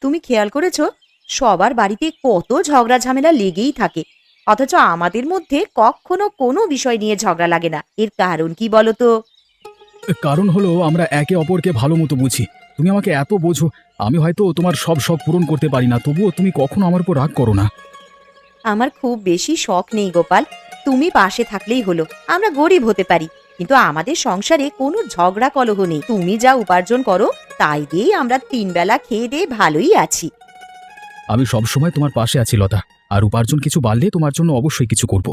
তুমি খেয়াল করেছো সবার বাড়িতে কত ঝগড়া ঝামেলা লেগেই থাকে, অথচ আমাদের মধ্যে কখনো কোনো বিষয় নিয়ে ঝগড়া লাগে না। এর কারণ কি বলো তো? কারণ হলো আমরা একে অপরকে ভালো মতো বুঝি। তুমি আমাকে এত বোঝো, আমি হয়তো তোমার সব শখ পূরণ করতে পারি না, তবুও তুমি কখনো আমার উপর রাগ করো না। আমার খুব বেশি শখ নেই গোপাল, তুমি পাশে থাকলেই হলো। আমরা গরিব হতে পারি, কিন্তু আমাদের সংসারে কোনো ঝগড়া কলহ নেই। তুমি যা উপার্জন করো তাই দিয়েই আমরা 3 বেলা খেয়ে দিয়ে ভালোই আছি। আমি সবসময় তোমার পাশে আছি লতা, আর উপার্জন কিছু বাড়লে তোমার জন্য অবশ্যই কিছু করব।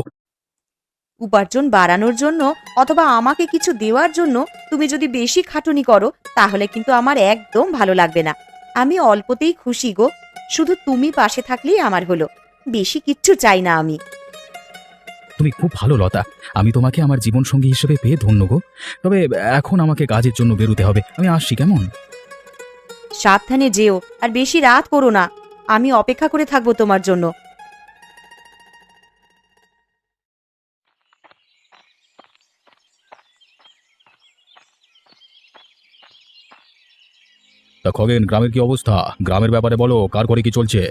উপার্জন বাড়ানোর জন্য অথবা আমাকে কিছু দেওয়ার জন্য তুমি যদি বেশি খাটুনি করো তাহলে কিন্তু আমার একদম ভালো লাগবে না। আমি অল্পতেই খুশি গো, শুধু তুমি পাশে থাকলেই আমার হলো। বেশি কিচ্ছু চাই না আমি। তুমি খুব ভালো লতা, আমি তোমাকে আমার জীবনসঙ্গী হিসেবে পেয়ে ধন্য গো। তবে এখন আমাকে কাজের জন্য বেরোতে হবে, আমি আসছি কেমন? সাবধানে যেও, আর বেশি রাত করো না। আমি অপেক্ষা করে থাকবো তোমার জন্য। তা খগেন, গ্রামের কি অবস্থা? গ্রামের ব্যাপারে বলো, কার ঘরে কি চলছে?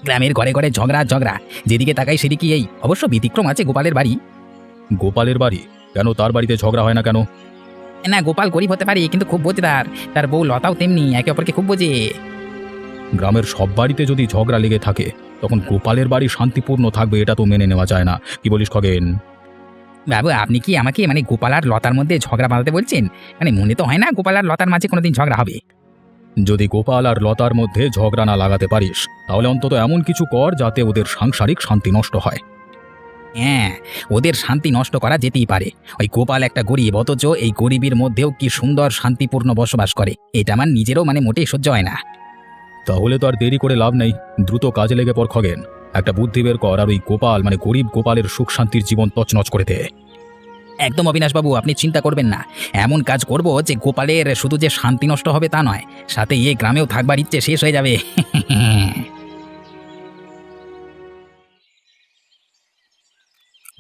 গ্রামের ঘরে ঘরে ঝগড়া ঝগড়া, যেদিকে তাকাই সেদিকে এই। অবশ্য ব্যতিক্রম আছে গোপালের বাড়ি। গোপালের বাড়ি? কেন, তার বাড়িতে ঝগড়া হয় না কেন? না, গোপাল গরিব হতে পারে কিন্তু খুব বোঝদার। তার বউ লতাও তেমনি, একে অপরকে খুব বোঝে। গ্রামের সব বাড়িতে যদি ঝগড়া লেগে থাকে তখন গোপালের বাড়ি শান্তিপূর্ণ থাকবে, এটা তো মেনে নেওয়া যায় না। কি বলিস খগেন? বাবু, আপনি কি আমাকে গোপাল আর লতার মধ্যে ঝগড়া বাঁধাতে বলছেন? মনে তো হয় না গোপাল আর লতার মাঝে কোনোদিন ঝগড়া হবে। যদি গোপাল আর লতার মধ্যে ঝগড়া না লাগাতে পারিস তাহলে অন্তত এমন কিছু কর যাতে ওদের সাংসারিক শান্তি নষ্ট হয়। হ্যাঁ, ওদের শান্তি নষ্ট করা যেতেই পারে। ওই গোপাল একটা গরিব, অথচ এই গরিবের মধ্যেও কি সুন্দর শান্তিপূর্ণ বসবাস করে। এটা আমার নিজেরও মোটেই সহ্য হয় না। তাহলে তো আর দেরি করে লাভ নেই, দ্রুত কাজে লেগে পড় খগেন। একটা বুদ্ধি বের কর আর ওই গোপাল গরিব গোপালের সুখ শান্তির জীবন তছনছ করে দে। একদম অবিনাশবাবু, আপনি চিন্তা করবেন না। এমন কাজ করব যে গোপালের শুধু যে শান্তি নষ্ট হবে তা নয়, সাথে এই গ্রামেও থাকবার ইচ্ছে শেষ হয়ে যাবে।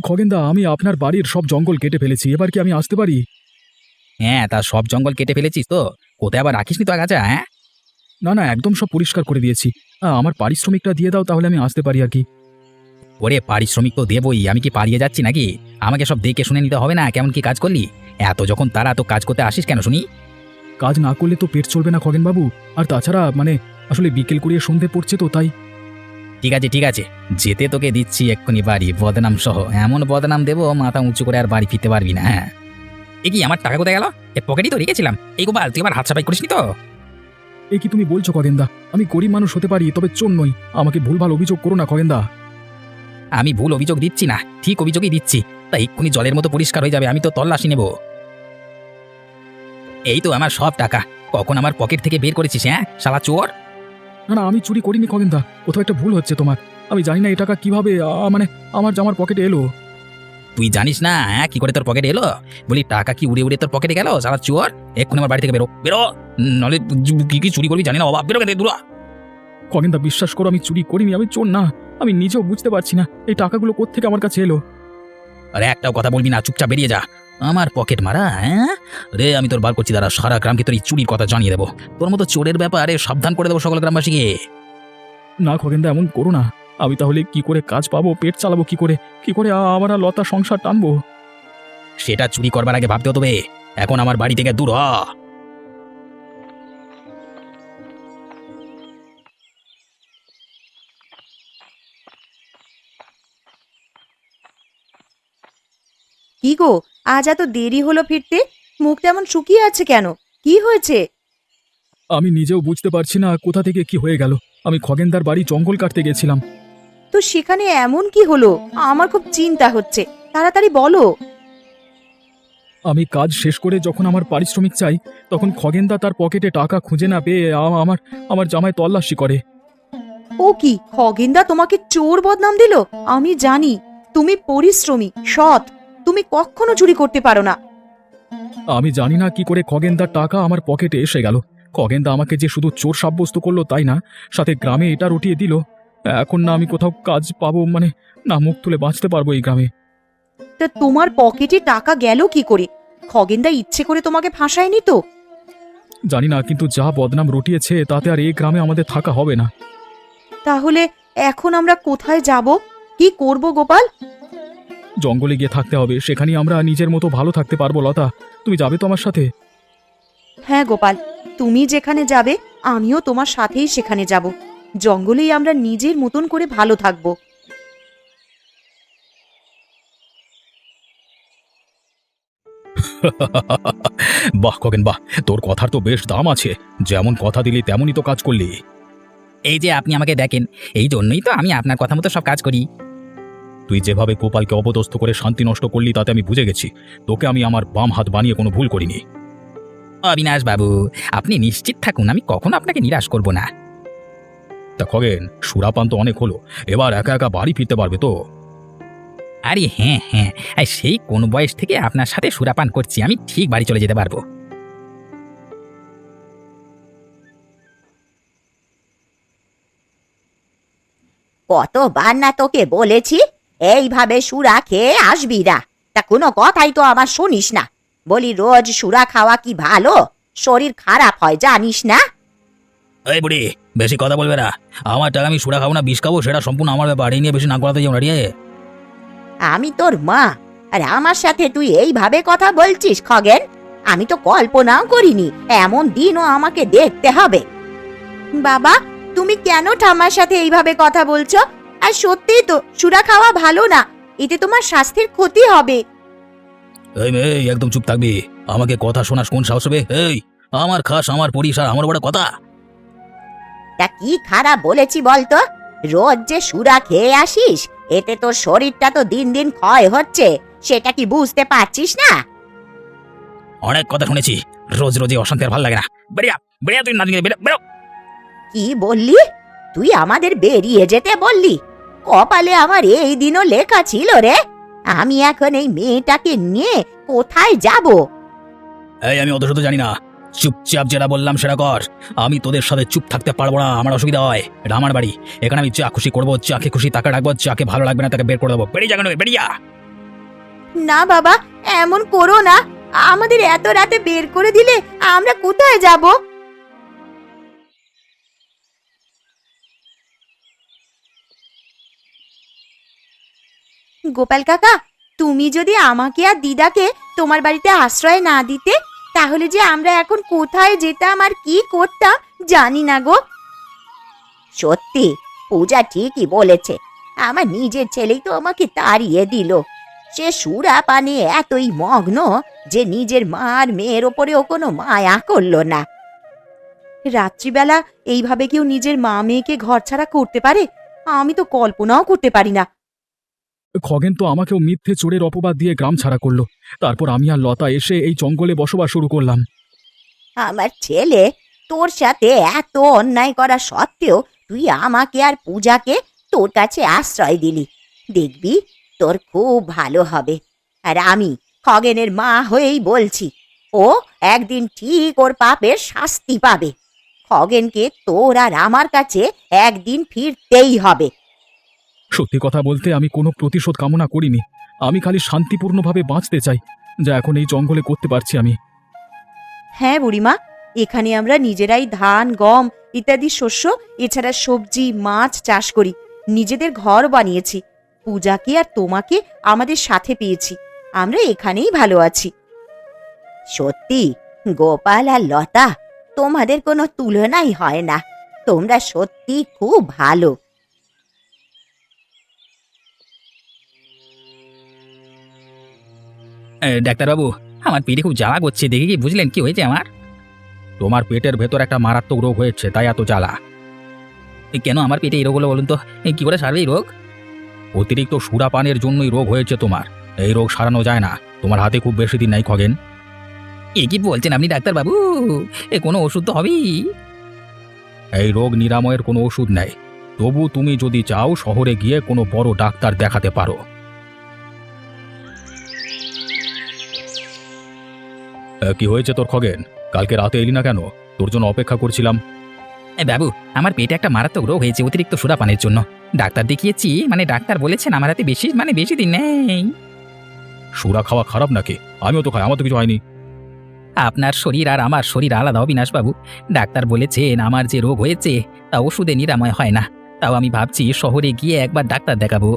খগেনদা, আমি আপনার বাড়ির সব জঙ্গল কেটে ফেলেছি, এবার কি আমি আসতে পারি? হ্যাঁ, তা সব জঙ্গল কেটে ফেলেছিস তো? কোথায় আবার রাখিসনি তো আগাছা? হ্যাঁ, না না, একদম সব পরিষ্কার করে দিয়েছি। আমার পারিশ্রমিকটা দিয়ে দাও, তাহলে আমি আসতে পারি আর কি। ওরে পারিশ্রমিক তো দেবই, আমি কি পালিয়ে যাচ্ছি নাকি? আমাকে সব দেখে শুনে নিতে হবে না কেমন কি কাজ করলি? এত যখন তারা তো কাজ করতে আসিস কেন শুনি? কাজ না করলে তো পেট চলবে না খগেনবাবু। আর তাছাড়া আসলে বিকেল করিয়ে সন্ধে পড়ছে তো তাই। ঠিক আছে ঠিক আছে, যেতে তোকে দিচ্ছি এক্ষুনি বাড়ি, বদনাম সহ এমন বদনাম দেবো মাথা উঁচু করে আর বাড়ি ফিরতে পারবি না। হ্যাঁ, এ কি আমার টাকা কোথায় গেল? এ পকেটই তো রেখেছিলাম। এই গোপাল, তুই আবার হাত সাফাই করিসনি তো? এ কি তুমি বলছো খগেনদা? আমি গরিব মানুষ হতে পারি, তবে চোর নই। আমাকে ভুলভাল অভিযোগ করো না খগেনদা। আমি ভুল অভিযোগ দিচ্ছি না, ঠিক অভিযোগই দিচ্ছি। তাই এক্ষুনি জলের মতো পরিষ্কার হয়ে যাবে, আমি তো তল্লাশি নেব। এই তো আমার সব টাকা, কখন আমার পকেট থেকে বের করেছিস? হ্যাঁ শালা চোর! না না, আমি চুরি করিনি খগেনদা, কোথাও একটা ভুল হচ্ছে তোমার। আমি জানি না এই টাকা কিভাবে আমার জামার পকেটে এলো। তুই জানিস না? হ্যাঁ, কি করে তোর পকেটে এলো? বলি টাকা কি উড়ে উড়ে তোর পকেটে গেল? শালা চোর, এক্ষুনি আমার বাড়ি থেকে বেরো বেরো, নলে কি কি চুরি করবি জানি না বাবা, বেরো কেন দূর হ। খগেনদা, বিশ্বাস করো, আমি চুরি করিনি, আমি চোর না। আমি নিজেও বুঝতে পারছি না এই টাকাগুলো কোত্থেকে আমার কাছে এলো। আরে একটাও কথা বলবি না, চুপচাপ বেরিয়ে যা। আমার পকেট মারা? হ্যাঁ রে, আমি তোর বার করছি, দাঁড়া। সারা গ্রামকে তোর এই চুরির কথা জানিয়ে দেবো। তোর মতো চোরের ব্যাপারে সাবধান করে দেবো সকল গ্রামবাসীকে। না খগেনদা, এমন করো না। আমি তাহলে কি করে কাজ পাবো, পেট চালাবো কি করে? কি করে আমার আর লতা সংসার টানবো? সেটা চুরি করবার আগে ভাবতে হবে। এখন আমার বাড়ি থেকে দূর হ। কি গো, আজ এত দেরি হলো ফিরতে? মুখটা এমন শুকিয়ে আছে কেন? কি হয়েছে? আমি নিজেও বুঝতে পারছি না কোথা থেকে কি হয়ে গেল। আমি খগেনদার বাড়ি জঙ্গল কাটতে গেছিলাম। তো সেখানে এমন কি হলো? আমার খুব চিন্তা হচ্ছে, তাড়াতাড়ি বলো। আমি কাজ শেষ করে যখন আমার পারিশ্রমিক চাই, তখন খগেনদা তার পকেটে টাকা খুঁজে না পেয়ে আমার আমার জামায় তল্লাশি করে। ও কি, খগেনদা তোমাকে চোর বদনাম দিল? আমি জানি তুমি পরিশ্রমী, সৎ। তুমি কখনো চুরি করতে পারো না। আমি জানি না কি করে খগেনদার টাকা আমার পকেটে এসে গেল। খগেনদা আমাকে যে শুধু চোর সাব্যস্ত করলো তাই না, সাথে গ্রামে এটা রটিয়ে দিল। এখন না আমি কোথাও কাজ পাবো, না মুখ তুলে বাঁচতে পারবো এই গ্রামে। তা তোমার পকেটে টাকা গেল কি করে? খগেনদা ইচ্ছে করে তোমাকে ফাঁসায়নি তো? জানি না, কিন্তু যা বদনাম রটিয়েছে তাতে আর এই গ্রামে আমাদের থাকা হবে না। তাহলে এখন আমরা কোথায় যাব? কি করব গোপাল? জঙ্গলে গিয়ে থাকতে হবে, সেখানেই আমরা নিজের মতো ভালো থাকতে পারবো। লতা, তুমি যাবে তো আমার সাথে? হ্যাঁ গোপাল, তুমি যেখানে যাবে আমিও তোমার সাথেই সেখানে যাব। জঙ্গলেই আমরা নিজের মতন করে ভালো থাকব। বাহ খগেন বাহ, তোর কথার তো বেশ দাম আছে। যেমন কথা দিলি তেমনই তো কাজ করলি। এই যে আপনি আমাকে দেখেন, এই জন্যই তো আমি আপনার কথা মতো সব কাজ করি। তুই যেভাবে গোপালকে অপদস্থ করে শান্তি নষ্ট করলি তাতে আমি বুঝে গেছি তোকে আমি আমার বাম হাত বানিয়ে কোনো ভুল করিনি। অবিনাশ বাবু, আপনি নিশ্চিত থাকুন, আমি কখনো আপনাকে নিরাশ করব না। তা খগেন, সুরাপান তো অনেক হলো, এবার একা একা বাড়ি ফিরতে পারবে তো? আরে হ্যাঁ হ্যাঁ, এই সেই কোন বয়স থেকে আপনার সাথে সুরাপান করছি, আমি ঠিক বাড়ি চলে যেতে পারবো। কতবার না তোকে বলেছি এইভাবে সুরা খেয়ে আসবি না, তা কোনো কথাই তো আমার শুনিস না। বলি রোজ সুরা খাওয়া কি ভালো? শরীর খারাপ হয় জানিস না? এই বুড়ি, বেশি কথা বলবে না। আমার টাকা আমি সুরা খাবো না বিষ খাবো সেটা সম্পূর্ণ আমার ব্যাপার, এই নিয়ে বেশি না করাতে যাও না রে। আমি তোর মা, আর আমার সাথে তুই এইভাবে কথা বলছিস খগেন? আমি তো কল্পনাও করিনি এমন দিনও আমাকে দেখতে হবে। বাবা, তুমি কেন ঠাম্মার সাথে এইভাবে কথা বলছো? আর সত্যিই তো সুরা খাওয়া ভালো না, এতে তোমার স্বাস্থ্যের ক্ষতি হবে। এই মেয়ে, একদম চুপ থাকবি। আমাকে কথা শোনাস কোন সাহস হবে? এই, আমার খাস, আমার পড়িস, আর আমার বড় কথা। তা কি খারাপ বলেছি বলতো? রোজ যে সুরা খেয়ে আসিস, এতে তোর শরীরটা তো দিন দিন ক্ষয় হচ্ছে, সেটা কি বুঝতে পারছিস না? অনেক কথা শুনেছি, রোজ রোজই অশান্তি আর ভালো লাগে না। বেরিয়া বেরিয়া, তুই না বেরো। কি বললি? তুই আমাদের বেরিয়ে যেতে বললি? কপালে আমার এই দিনও লেখা ছিল রে। আমি এখন এই মেয়েটাকে নিয়ে কোথায় যাব? এই, আমি অত শত জানি না, চুপচাপ যেটা বললাম সেটা কর। আমি তোদের সাথে চুপ থাকতে পারবো না, আমার অসুবিধা হয়। এটা আমার বাড়ি, এখানে আমি যা খুশি করবো, যাকে খুশি তাকে রাখবো, যাকে ভালো লাগবে না তাকে বের করে দেবো। বেরিয়ে যা, বেরিয়া। না বাবা, এমন করো না। আমাদের এত রাতে বের করে দিলে আমরা কোথায় যাব? গোপাল কাকা, তুমি যদি আমাকে আর দিদাকে তোমার বাড়িতে আশ্রয় না দিতে, তাহলে যে আমরা এখন কোথায় যেতাম আর কি করতাম জানি না গো। সত্যি, পূজা ঠিকই বলেছে। আমার নিজের ছেলেই তো আমাকে তাড়িয়ে দিল। সে সুরা পানে এতই মগ্ন যে নিজের মা আর মেয়ের ওপরেও কোনো মায়া করলো না। রাত্রিবেলা এইভাবে কেউ নিজের মা মেয়েকে ঘরছাড়া করতে পারে? আমি তো কল্পনাও করতে পারি না। খগেন তো আমাকেও মিথ্যে চোরের অপবাদ দিয়ে গ্রাম ছাড়া করলো। তারপর আমি আর লতা এসে এই জঙ্গলে বসবাস শুরু করলাম। আমার ছেলে তোর সাথে এত অন্যায় করা সত্ত্বেও তুই আমাকে আর পূজাকে তোর কাছে আশ্রয় দিলি। দেখবি তোর খুব ভালো হবে। আর আমি খগেনের মা হয়েই বলছি, ও একদিন ঠিক ওর পাপের শাস্তি পাবে। খগেনকে তোর আর আমার কাছে একদিন ফিরতেই হবে। সত্যি কথা বলতে আমি কোনো প্রতিশোধ কামনা করিনি। আমি খালি শান্তিপূর্ণভাবে বাঁচতে চাই, যা এখন এই জঙ্গলে করতে পারছি আমি। হ্যাঁ বুড়িমা, এখানে আমরা নিজেরাই ধান, গম ইত্যাদি শস্য, এছাড়া সবজি, মাছ চাষ করি। নিজেদের ঘর বানিয়েছি। পূজাকে আর তোমাকে আমাদের সাথে পেয়েছি। আমরা এখানেই ভালো আছি। সত্যি গোপাল আর লতা, তোমাদের কোনো তুলনাই হয় না। তোমরা সত্যি খুব ভালো। ডাক্তারবাবু, আমার পেটে খুব জ্বালা করছে, দেখে কি বুঝলেন কি হয়েছে আমার? তোমার পেটের ভেতর একটা মারাত্মক রোগ হয়েছে, তাই এত জ্বালা। কেন আমার পেটে এই রোগ হলো বলুন তো? কি করে সারবে এই রোগ? অতিরিক্ত সুরাপানের জন্যই রোগ হয়েছে তোমার। এই রোগ সারানো যায় না। তোমার হাতে খুব বেশি দিন নাই খগেন। এ কি বলছেন আপনি ডাক্তারবাবু? এ কোনো ওষুধ তো হবেই। এই রোগ নিরাময়ের কোনো ওষুধ নেই। তবু তুমি যদি চাও শহরে গিয়ে কোনো বড় ডাক্তার দেখাতে পারো। কি হয়েছে তোর খগেন? কালকে রাতে এলি না কেন? তোর জন্য অপেক্ষা করছিলাম। বাবু, আমার পেটে একটা মারাত্মক রোগ হয়েছে অতিরিক্ত সুরাপানের জন্য। ডাক্তার দেখিয়েছি, ডাক্তার বলেছেন আমার হাতে বেশি দিন নেই। সুরা খাওয়া খারাপ নাকি? আমিও তো খাই, আমার তো কিছু হয়নি। আপনার শরীর আর আমার শরীর আলাদা অবিনাশবাবু। ডাক্তার বলেছেন আমার যে রোগ হয়েছে তা ওষুধে নিরাময় হয় না। তাও আমি ভাবছি শহরে গিয়ে একবার ডাক্তার দেখাবো।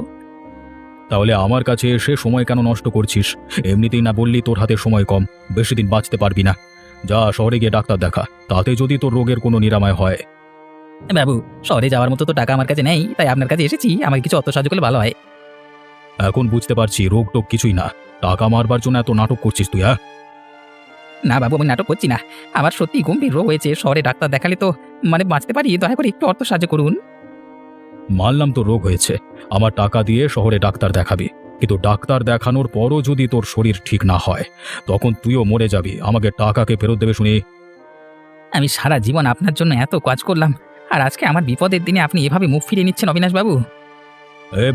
তাহলে আমার কাছে এসে সময় কেন নষ্ট করছিস? এমনিতেই না বললি তোর হাতে সময় কম, বেশি দিন বাঁচতে পারবি না। যা শহরে গিয়ে ডাক্তার দেখা, তাতে যদি তোর রোগের কোনো নিরাময় হয়। বাবু, শহরে যাওয়ার মতো তো টাকা আমার কাছে নেই, তাই আপনার কাছে এসেছি। আমাকে কিছু অর্থ সাহায্য করলে ভালো হয়। এখন বুঝতে পারছি রোগ টোগ কিছুই না, টাকা মারবার জন্য এত নাটক করছিস তুই। হ্যাঁ, না বাবু, আমি নাটক করছি না। আমার সত্যি গম্ভীর রোগ হয়েছে, শহরে ডাক্তার দেখালে তো বাঁচতে পারি। দয়া করে একটু অর্থ সাহায্য করুন। মানলাম তোর রোগ হয়েছে, আমার টাকা দিয়ে শহরে ডাক্তার দেখাবি, কিন্তু ডাক্তার দেখানোর পরও যদি তোর শরীর ঠিক না হয় তখন তুইও মরে যাবি। আমাকে টাকাকে ফেরত দেবে শুনি। আমি সারা জীবন আপনার জন্য এত কাজ করলাম, আর আজকে আমার বিপদের দিনে আপনি এভাবে মুখ ফিরিয়ে নিচ্ছেন অবিনাশবাবু।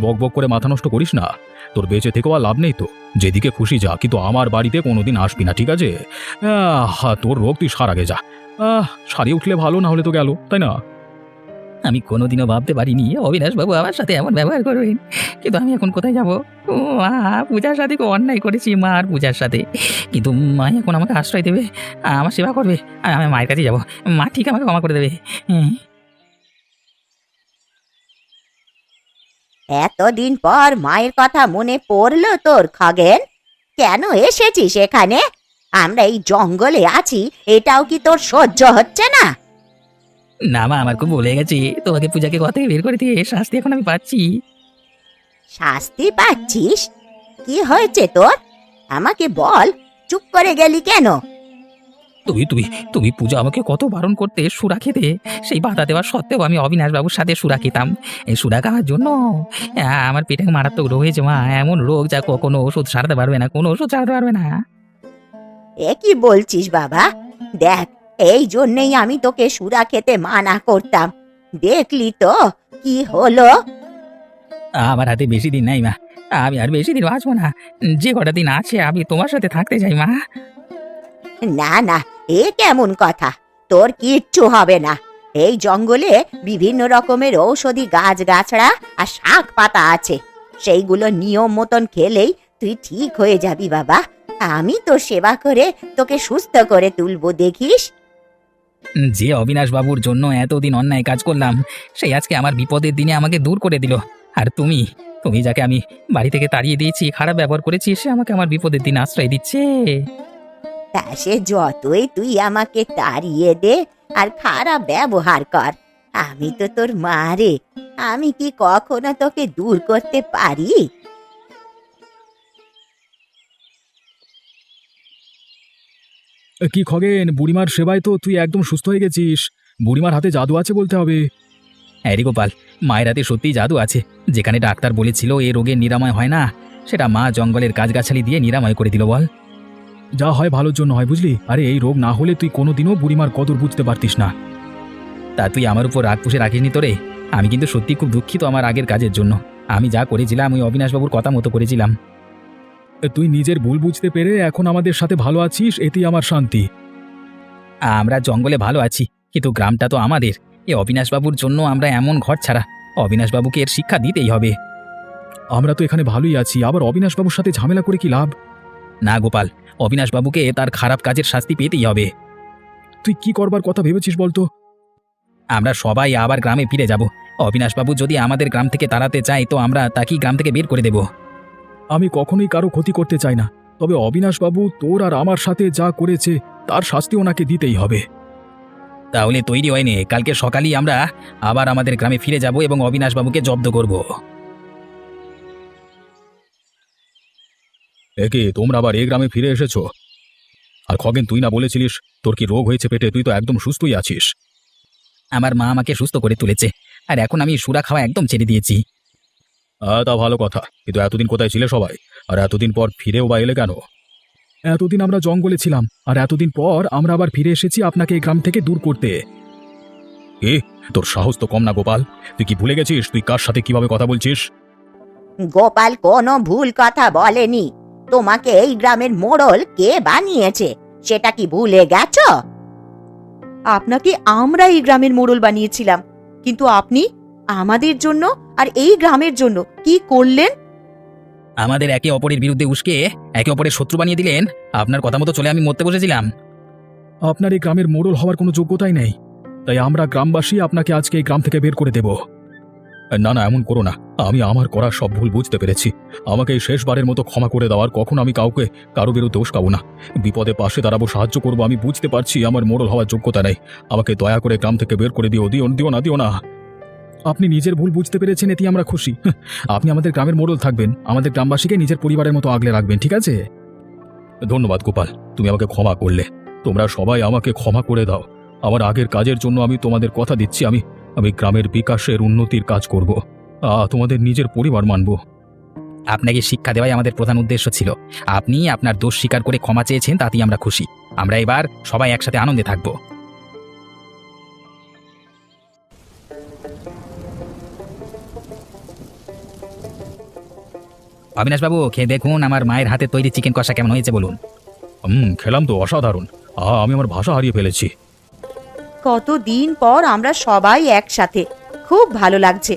বক বক করে মাথা নষ্ট করিস না, তোর বেঁচে থেকেও আর লাভ নেই তো। যেদিকে খুশি যা, কিন্তু আমার বাড়িতে কোনোদিন আসবি না, ঠিক আছে? তোর রোগ তুই সার আগে যা। সারিয়ে উঠলে ভালো, না হলে তো গেল, তাই না? আমি কোনোদিনও ভাবতে পারিনি অবিনাশবাবু আমার সাথে এমন ব্যবহার করবেন, কিন্তু আমি এখন কোথায় যাব? ও মা, পূজার সাথে খুব অন্যায় করেছি, মা আর পূজার সাথে। কিন্তু মা এখন আমাকে আশ্রয় দেবে, আমার সেবা করবে, আর আমি মায়ের কাছে যাব। মা ঠিক আমাকে ক্ষমা করে দেবে। এতদিন পর মায়ের কথা মনে পড়লো তোর, খগেন? কেন এসেছিস এখানে? আমরা এই জঙ্গলে আছি, এটাও কি তোর সহ্য হচ্ছে না? না মা, আমার খুব ভুলে গেছি। তোমাকে পূজাকে কথা থেকে বের করে দিয়ে শাস্তি এখন আমি পাচ্ছি। শাস্তি পাচ্ছিস? কি হয়েছে তোর? আমাকে বল, চুপ করে গেলি কেন? তুমি তুমি তুমি পূজা আমাকে কত বারণ করতে সুরা খেতে, সেই বাধা দেওয়ার সত্ত্বেও আমি অবিনাশবাবুর সাথে সুরা খেতাম। এই সুরা খাওয়ার জন্য আমার পেটে মারাত্মক রোগ হয়েছে মা, এমন রোগ যা কখনো ওষুধ সারাতে পারবে না, কোনো ওষুধ সারাতে পারবে না। এ কি বলছিস বাবা? দেখ, এই জন্যেই আমি তোকে সুরা খেতে মানা করতাম। দেখলি তো কি হলো? আমার হাতে বেশি দিন নাই মা, আমি আর বেশি দিন বাঁচবো না। যে কটা দিন আছে আমি তোমার সাথে থাকতে চাই মা। না না, এ কেমন কথা? তোর কিচ্ছু হবে না। এই জঙ্গলে বিভিন্ন রকমের ঔষধি গাছগাছড়া আর শাক পাতা আছে, সেইগুলো নিয়ম মতন খেলেই তুই ঠিক হয়ে যাবি বাবা। আমি তোর সেবা করে তোকে সুস্থ করে তুলবো, দেখিস। যে অবিনাশবাবুর জন্য এতদিন অন্যায় কাজ করলাম, সেই আজকে আমার বিপদের দিনে আমাকে দূর করে দিল। আর তুমি তুমি যাকে আমি বাড়ি থেকে তাড়িয়ে দিয়েছি, খারাপ ব্যবহার করেছি, সে আমাকে আমার বিপদের দিন আশ্রয় দিচ্ছে। তা সে যতই তুই আমাকে তাড়িয়ে দে আর খারাপ ব্যবহার কর, আমি তো তোর মা রে। আমি কি কখনো তোকে দূর করতে পারি? কি খগেন, বুড়িমার সেবায় তো তুই একদম সুস্থ হয়ে গেছিস। বুড়িমার হাতে জাদু আছে বলতে হবে। হ্যাঁ রে গোপাল, মায়ের হাতে সত্যিই জাদু আছে। যেখানে ডাক্তার বলেছিল এ রোগের নিরাময় হয় না, সেটা মা জঙ্গলের গাছগাছালি দিয়ে নিরাময় করে দিল বল। যা হয় ভালোর জন্য হয়, বুঝলি? আরে এই রোগ না হলে তুই কোনোদিনও বুড়িমার কদর বুঝতে পারতিস না। তা তুই আমার উপর রাগ পুষে রাখিসনি তোরে? আমি কিন্তু সত্যি খুব দুঃখিত আমার আগের কাজের জন্য। আমি যা করেছিলাম ওই অবিনাশবাবুর কথা মতো করেছিলাম। তুই নিজের ভুল বুঝতে পেরে এখন আমাদের সাথে ভালো আছিস, এতেই আমার শান্তি। আমরা জঙ্গলে ভালো আছি, কিন্তু গ্রামটা তো আমাদের। এ অবিনাশবাবুর জন্য আমরা এমন ঘর ছাড়া। অবিনাশবাবুকে এর শিক্ষা দিতেই হবে। আমরা তো এখানে ভালোই আছি, আবার অবিনাশবাবুর সাথে ঝামেলা করে কি লাভ? না গোপাল, অবিনাশবাবুকে তার খারাপ কাজের শাস্তি পেতেই হবে। তুই কি করবার কথা ভেবেছিস বলতো? আমরা সবাই আবার গ্রামে ফিরে যাব। অবিনাশবাবু যদি আমাদের গ্রাম থেকে তাড়াতে চায় তো আমরা তাকেই গ্রাম থেকে বের করে দেব। আমি কখনোই কারো ক্ষতি করতে চাই না, তবে অবিনাশবাবু তোর আর আমার সাথে যা করেছে তার শাস্তি ওনাকে দিতেই হবে। তাহলে তৈরি হয়নি, কালকে সকালেই আমরা আবার আমাদের গ্রামে ফিরে যাব এবং অবিনাশবাবুকে জব্দ করব। একে তোমরা আবার এই গ্রামে ফিরে এসেছো? আর খগেন, তুই না বলেছিলিস তোর কি রোগ হয়েছে পেটে? তুই তো একদম সুস্থই আছিস। আমার মা আমাকে সুস্থ করে তুলেছে, আর এখন আমি সুরা খাওয়া একদম ছেড়ে দিয়েছি। তা ভালো কথা, কিন্তু এতদিন কোথায় ছিলে সবাই? আর এতদিন পর ফিরেও বা এলে কেন? এতদিন আমরা জঙ্গলে ছিলাম, আর এতদিন পর আমরা আবার ফিরে এসেছি আপনাকে এই গ্রাম থেকে দূর করতে। এ, তোর সাহস তো কম না গোপাল। তুই কি ভুলে গেছিস তুই কার সাথে কিভাবে কথা বলছিস? গোপাল কোনো ভুল কথা বলেনি। তোমাকে এই গ্রামের মোড়ল কে বানিয়েছে সেটা কি ভুলে গেছো? আপনাকে আমরা এই গ্রামের মোড়ল বানিয়েছিলাম, কিন্তু আপনি আমাদের জন্য আর এই গ্রামের জন্য কি করলেন? আমাদের একে অপরের বিরুদ্ধে উস্কে একে অপরের শত্রু বানিয়ে দিলেন। আপনার কথা মতো চলে আমি মরতে বসেছিলাম। আপনার এই গ্রামের মোড়ল হওয়ার কোনো যোগ্যতাই নেই, তাই আমরা গ্রামবাসী আপনাকে আজকে এই গ্রাম থেকে বের করে দেব। না না, এমন করো না। আমি আমার করা সব ভুল বুঝতে পেরেছি। আমাকে এই শেষবারের মতো ক্ষমা করে দাও। আর কখনো আমি কাউকে কারো বিরুদ্ধে দোষ খাবো না। বিপদে পাশে দাঁড়াবো, সাহায্য করবো। আমি বুঝতে পারছি আমার মোড়ল হওয়ার যোগ্যতা নেই। আমাকে দয়া করে গ্রাম থেকে বের করে দিও না। আপনি নিজের ভুল বুঝতে পেরেছেন, এতে আমরা খুশি। আপনি আমাদের গ্রামের মোড়ল থাকবেন, আমাদের গ্রামবাসীকে নিজের পরিবারের মতো আগলে রাখবেন, ঠিক আছে? ধন্যবাদ গোপাল, তুমি আমাকে ক্ষমা করলে। তোমরা সবাই আমাকে ক্ষমা করে দাও। আমার আগের কাজের জন্য আমি তোমাদের কথা দিচ্ছি, আমি গ্রামের বিকাশের উন্নতির কাজ করব। তোমাদের নিজের পরিবার মানব। আপনাকে শিক্ষা দেওয়াই আমাদের প্রধান উদ্দেশ্য ছিল। আপনি আপনার দোষ স্বীকার করে ক্ষমা চেয়েছেন, তাতেই আমরা খুশি। আমরা এবার সবাই একসাথে আনন্দে থাকব। অবিনাশবাবু, খেয়ে দেখুন আমার মায়ের হাতে তৈরি চিকেন কষা কেমন হয়েছে বলুন। খেলাম তো, অসাধারণ। আমি আমার ভাষা হারিয়ে ফেলেছি। কতদিন পর আমরা সবাই একসাথে, খুব ভালো লাগছে।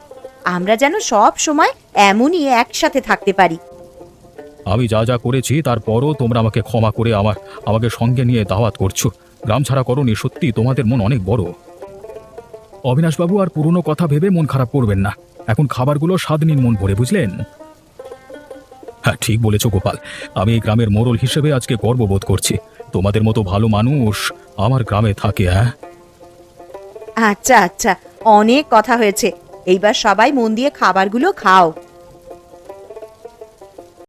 আমরা যেন সব সময় এমনই একসাথে থাকতে পারি। আমি যা যা করেছি তারপরও তোমরা আমাকে ক্ষমা করে আমাকে সঙ্গে নিয়ে দাওয়াত করছো। গ্রাম ছাড়া করনি, সত্যি তোমাদের মন অনেক বড়। অবিনাশবাবু, আর পুরনো কথা ভেবে মন খারাপ করবেন না। এখন খাবারগুলো স্বাদ নিন মন ভরে, বুঝলেন? হ্যাঁ, ঠিক বলেছ গোপাল। আমি এই গ্রামের মোড়ল হিসেবে আজকে গর্ববোধ করছি। তোমাদের মতো ভালো মানুষ আমার গ্রামে থাকে। আচ্ছা আচ্ছা, অনেক কথা হয়েছে। এইবার সবাই মন দিয়ে খাবারগুলো খাও।